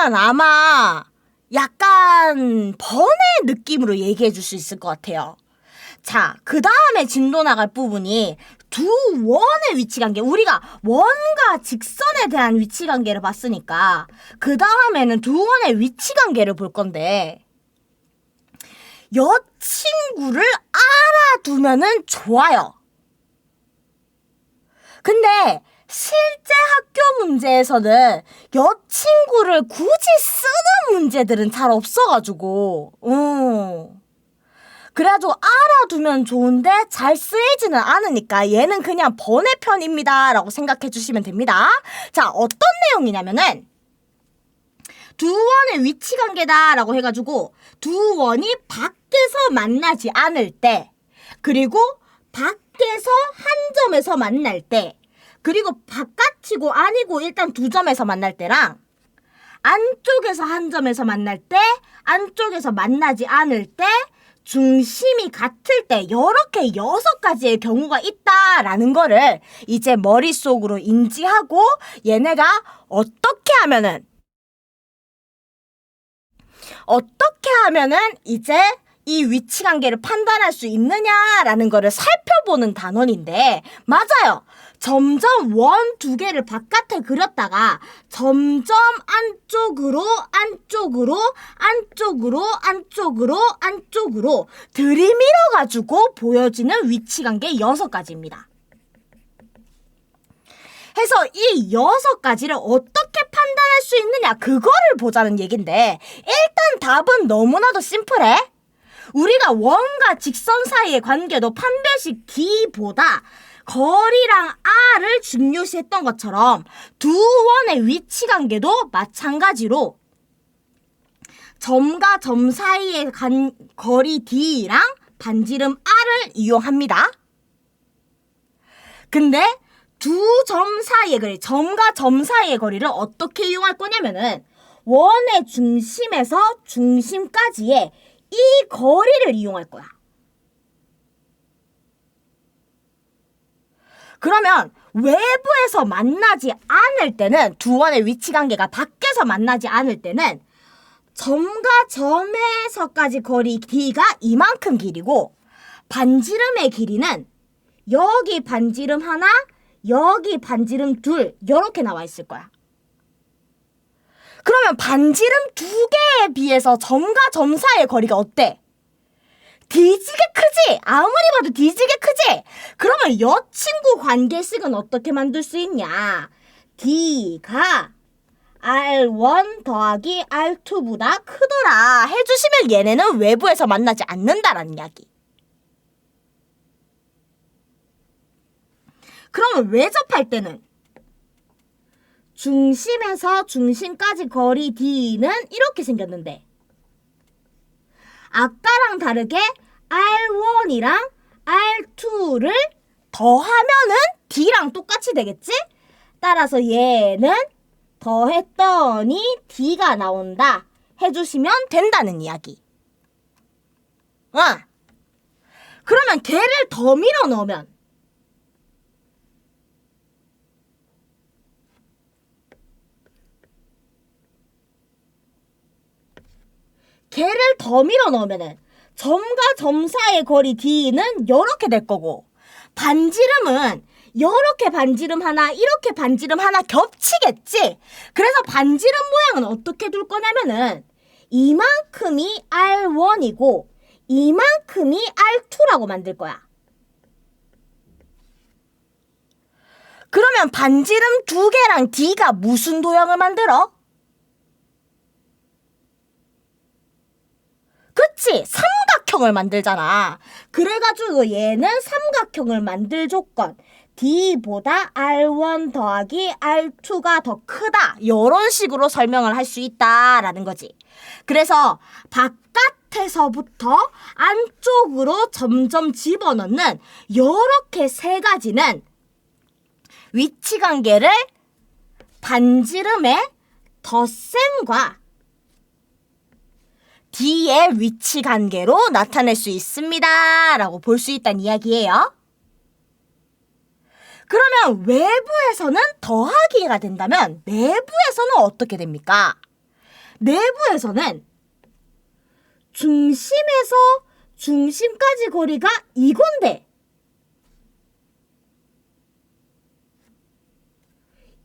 그러면 아마 약간 번외 느낌으로 얘기해 줄 수 있을 것 같아요. 자, 그 다음에 진도 나갈 부분이 두 원의 위치관계. 우리가 원과 직선에 대한 위치관계를 봤으니까 그 다음에는 두 원의 위치관계를 볼 건데, 여친구를 알아두면은 좋아요. 근데 실제 학교 문제에서는 여친구를 굳이 쓰는 문제들은 잘 없어가지고 그래도 알아두면 좋은데 잘 쓰이지는 않으니까 얘는 그냥 번외편입니다 라고 생각해 주시면 됩니다. 자, 어떤 내용이냐면은 두 원의 위치관계다 라고 해가지고 두 원이 밖에서 만나지 않을 때, 그리고 밖에서 한 점에서 만날 때, 그리고 바깥이고 아니고 일단 두 점에서 만날 때랑 안쪽에서 한 점에서 만날 때, 안쪽에서 만나지 않을 때, 중심이 같을 때, 이렇게 6가지의 경우가 있다라는 거를 이제 머릿속으로 인지하고 얘네가 어떻게 하면은 이제 이 위치관계를 판단할 수 있느냐라는 거를 살펴보는 단원인데, 맞아요. 점점 원 두 개를 바깥에 그렸다가 점점 안쪽으로 들이밀어가지고 보여지는 위치관계 6가지입니다. 해서 이 6가지를 어떻게 판단할 수 있느냐, 그거를 보자는 얘긴데, 일단 답은 너무나도 심플해. 우리가 원과 직선 사이의 관계도 판별식 D보다 거리랑 R을 중요시했던 것처럼 두 원의 위치관계도 마찬가지로 점과 점 사이의 거리 D랑 반지름 R을 이용합니다. 근데 두 점 사이의 거리, 점과 점 사이의 거리를 어떻게 이용할 거냐면은 원의 중심에서 중심까지의 이 거리를 이용할 거야. 그러면 외부에서 만나지 않을 때는, 두 원의 위치관계가 밖에서 만나지 않을 때는 점과 점에서까지 거리 D가 이만큼 길이고, 반지름의 길이는 여기 반지름 하나, 여기 반지름 둘, 이렇게 나와 있을 거야. 그러면 반지름 두 개에 비해서 점과 점 사이의 거리가 어때? 뒤지게 크지? 아무리 봐도 뒤지게 크지? 그러면 여친구 관계식은 어떻게 만들 수 있냐? D가 R1 더하기 R2보다 크더라 해주시면 얘네는 외부에서 만나지 않는다라는 이야기. 그러면 외접할 때는 중심에서 중심까지 거리 D는 이렇게 생겼는데, 아까랑 다르게 R1이랑 R2를 더하면은 D랑 똑같이 되겠지? 따라서 얘는 더했더니 D가 나온다 해주시면 된다는 이야기. 그러면 걔를 더 밀어 넣으면 점과 점 사이의 거리 D는 이렇게 될 거고, 반지름은 이렇게 반지름 하나, 이렇게 반지름 하나 겹치겠지? 그래서 반지름 모양은 어떻게 둘 거냐면은 이만큼이 R1이고 이만큼이 R2라고 만들 거야. 그러면 반지름 두 개랑 D가 무슨 도형을 만들어? 그치? 삼각형을 만들잖아. 그래가지고 얘는 삼각형을 만들 조건, D보다 R1 더하기 R2가 더 크다, 이런 식으로 설명을 할 수 있다라는 거지. 그래서 바깥에서부터 안쪽으로 점점 집어넣는 요렇게 3가지는 위치관계를 반지름의 덧셈과 D의 위치관계로 나타낼 수 있습니다 라고 볼 수 있다는 이야기예요. 그러면 외부에서는 더하기가 된다면 내부에서는 어떻게 됩니까? 내부에서는 중심에서 중심까지 거리가 이건데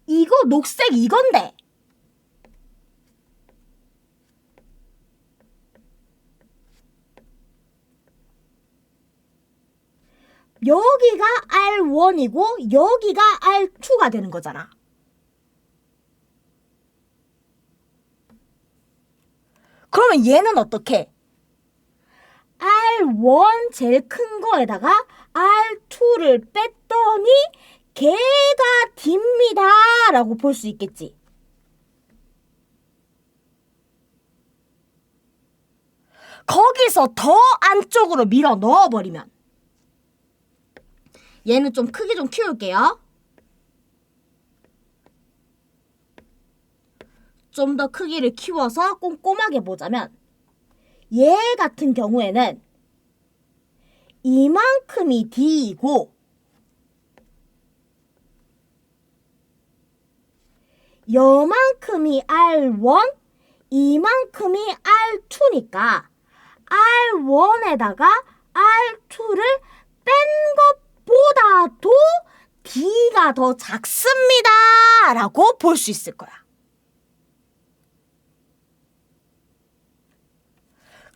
이거 녹색 이건데 여기가 R1이고 여기가 R2가 되는 거잖아. 그러면 얘는 어떻게? R1 제일 큰 거에다가 R2를 뺐더니 걔가 D입니다 라고 볼 수 있겠지. 거기서 더 안쪽으로 밀어 넣어버리면 얘는 좀 크기 좀 키울게요. 좀 더 크기를 키워서 꼼꼼하게 보자면 얘 같은 경우에는 이만큼이 D이고 요만큼이 R1, 이만큼이 R2니까 R1에다가 R2를 뺀 것보다도 D가 더 작습니다 라고 볼 수 있을 거야.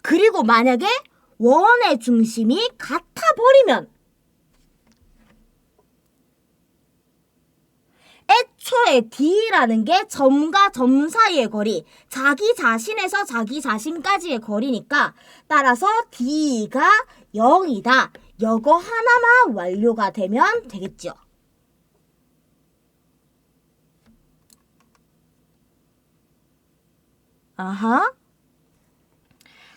그리고 만약에 원의 중심이 같아버리면 애초에 D라는 게 점과 점 사이의 거리, 자기 자신에서 자기 자신까지의 거리니까 따라서 D가 0이다. 이거 하나만 완료가 되면 되겠죠. 아하.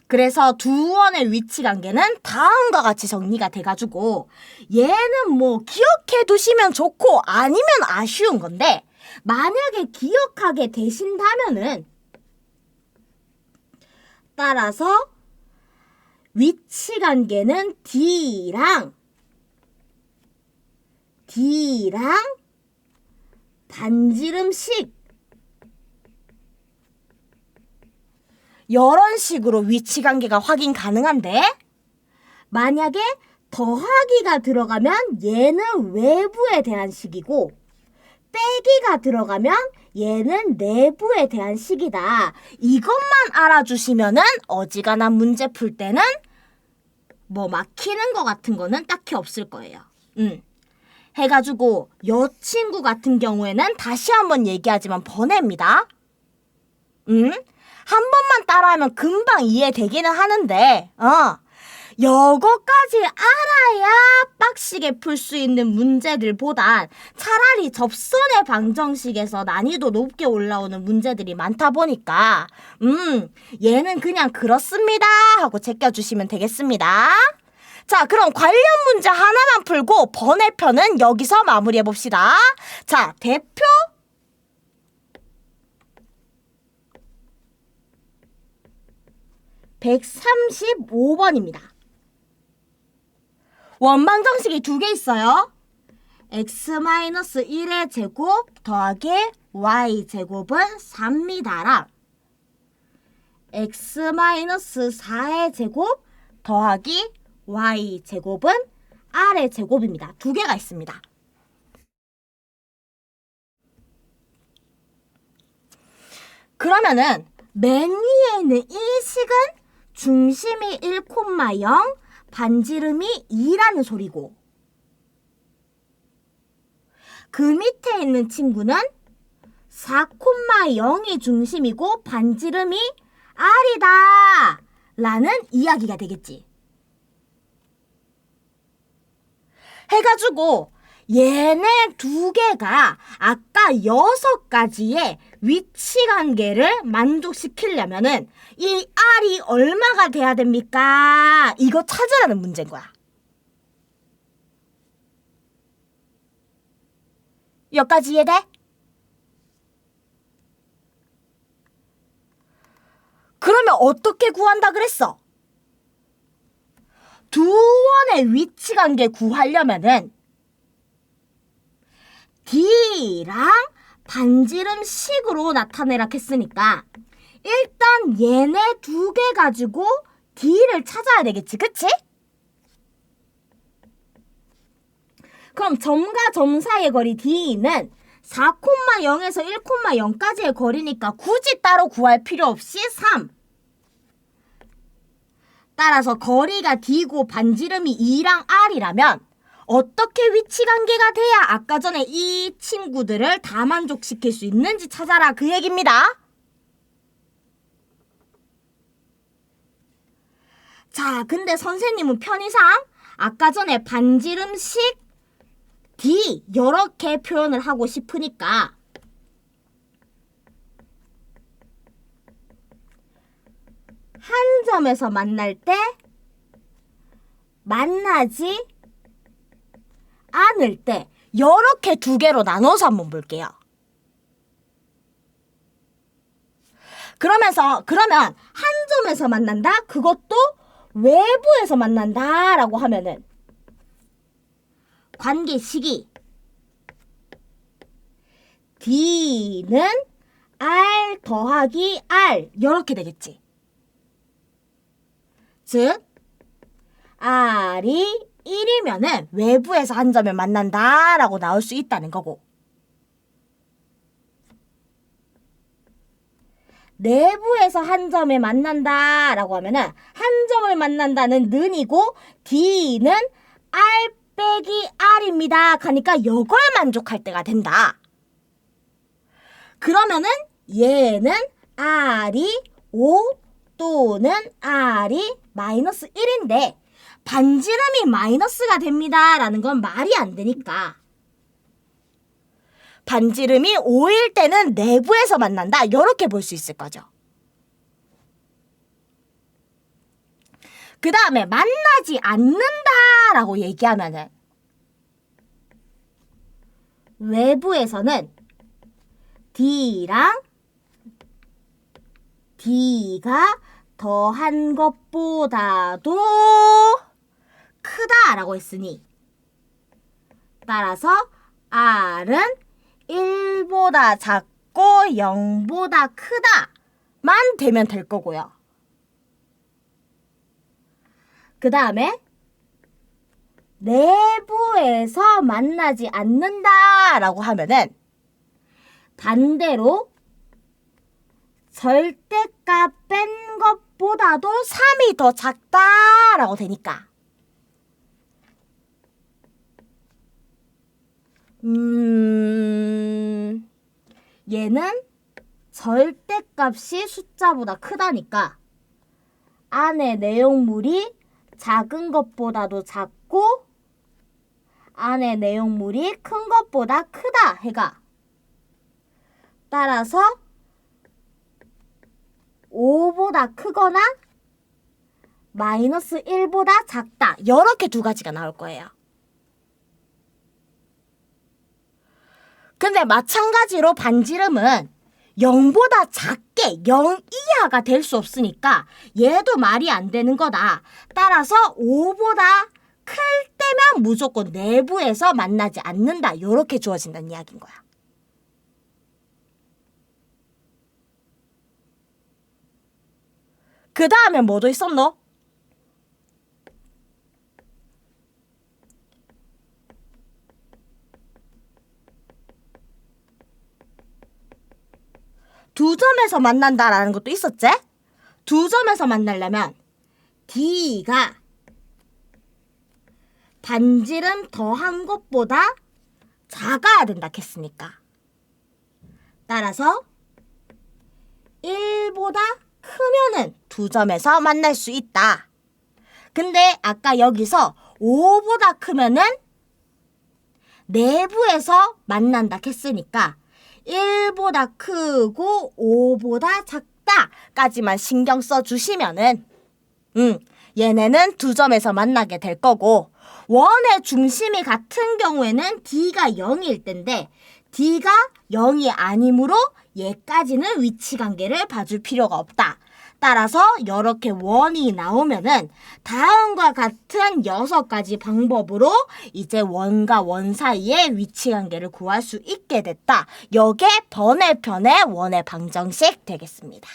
그래서 두 원의 위치 관계는 다음과 같이 정리가 돼가지고 얘는 뭐 기억해 두시면 좋고 아니면 아쉬운 건데 만약에 기억하게 되신다면은 따라서 위치 관계는 D랑 반지름씩 이런 식으로 위치 관계가 확인 가능한데 만약에 더하기가 들어가면 얘는 외부에 대한 식이고 빼기가 들어가면 얘는 내부에 대한 식이다. 이것만 알아주시면은 어지간한 문제 풀 때는 뭐 막히는 거 같은 거는 딱히 없을 거예요. 해가지고 여 친구 같은 경우에는 다시 한번 얘기하지만 번외입니다. 한 번만 따라하면 금방 이해되기는 하는데 요거까지 알아야 빡시게 풀 수 있는 문제들보단 차라리 접선의 방정식에서 난이도 높게 올라오는 문제들이 많다 보니까 얘는 그냥 그렇습니다 하고 제껴주시면 되겠습니다. 자, 그럼 관련 문제 하나만 풀고 번외편은 여기서 마무리해봅시다. 자, 대표 135번입니다. 원방정식이 두 개 있어요. x-1의 제곱 더하기 y제곱은 3입니다랑 x-4의 제곱 더하기 y제곱은 r의 제곱입니다. 두 개가 있습니다. 그러면은 맨 위에 있는 이 식은 중심이 1,0, 반지름이 2라는 소리고 그 밑에 있는 친구는 4,0이 중심이고 반지름이 r이다 라는 이야기가 되겠지. 해가지고 얘네 두 개가 아까 6가지의 위치 관계를 만족시키려면은 이 R이 얼마가 돼야 됩니까? 이거 찾으라는 문제인 거야. 여기까지 이해돼? 그러면 어떻게 구한다 그랬어? 두 원의 위치 관계 구하려면은 D랑 반지름식으로 나타내라 했으니까 일단 얘네 두 개 가지고 D를 찾아야 되겠지, 그치? 그럼 점과 점 사이의 거리 D는 4,0에서 1,0까지의 거리니까 굳이 따로 구할 필요 없이 3. 따라서 거리가 D고 반지름이 2랑 R이라면 어떻게 위치 관계가 돼야 아까 전에 이 친구들을 다 만족시킬 수 있는지 찾아라, 그 얘기입니다. 자, 근데 선생님은 편의상 아까 전에 반지름식 D 이렇게 표현을 하고 싶으니까 한 점에서 만날 때 만나지 않을 때 이렇게 두 개로 나눠서 한번 볼게요. 그러면 한 점에서 만난다? 그것도 외부에서 만난다 라고 하면은 관계식이 D는 R 더하기 R 이렇게 되겠지. 즉 R이 1이면은 외부에서 한 점에 만난다 라고 나올 수 있다는 거고, 내부에서 한 점에 만난다 라고 하면은 한 점을 만난다는 는이고 D는 R 빼기 R입니다 하니까 이걸 만족할 때가 된다. 그러면은 얘는 R이 5 또는 R이 마이너스 1인데 반지름이 마이너스가 됩니다 라는 건 말이 안 되니까 반지름이 5일 때는 내부에서 만난다 이렇게 볼 수 있을 거죠. 그 다음에 만나지 않는다 라고 얘기하면은 외부에서는 D랑 D가 더한 것보다도 크다 라고 했으니 따라서 R은 1보다 작고 0보다 크다만 되면 될 거고요. 그 다음에 내부에서 만나지 않는다 라고 하면은 반대로 절대값 뺀 것보다도 3이 더 작다 라고 되니까 얘는 절대값이 숫자보다 크다니까 안에 내용물이 작은 것보다도 작고 안에 내용물이 큰 것보다 크다 해가 따라서 5보다 크거나 마이너스 1보다 작다 이렇게 두 가지가 나올 거예요. 근데 마찬가지로 반지름은 0보다 작게 0 이하가 될 수 없으니까 얘도 말이 안 되는 거다. 따라서 5보다 클 때면 무조건 내부에서 만나지 않는다. 이렇게 주어진다는 이야기인 거야. 그 다음에 뭐도 있었노? 두 점에서 만난다라는 것도 있었지? 두 점에서 만나려면 D가 반지름 더한 것보다 작아야 된다 했으니까 따라서 1보다 크면은 두 점에서 만날 수 있다. 근데 아까 여기서 5보다 크면은 내부에서 만난다 했으니까 1보다 크고 5보다 작다까지만 신경 써주시면은 얘네는 두 점에서 만나게 될 거고 원의 중심이 같은 경우에는 D가 0일 텐데 D가 0이 아니므로 얘까지는 위치관계를 봐줄 필요가 없다. 따라서 이렇게 원이 나오면은 다음과 같은 6가지 방법으로 이제 원과 원 사이의 위치관계를 구할 수 있게 됐다. 이게 번외편의 원의 방정식 되겠습니다.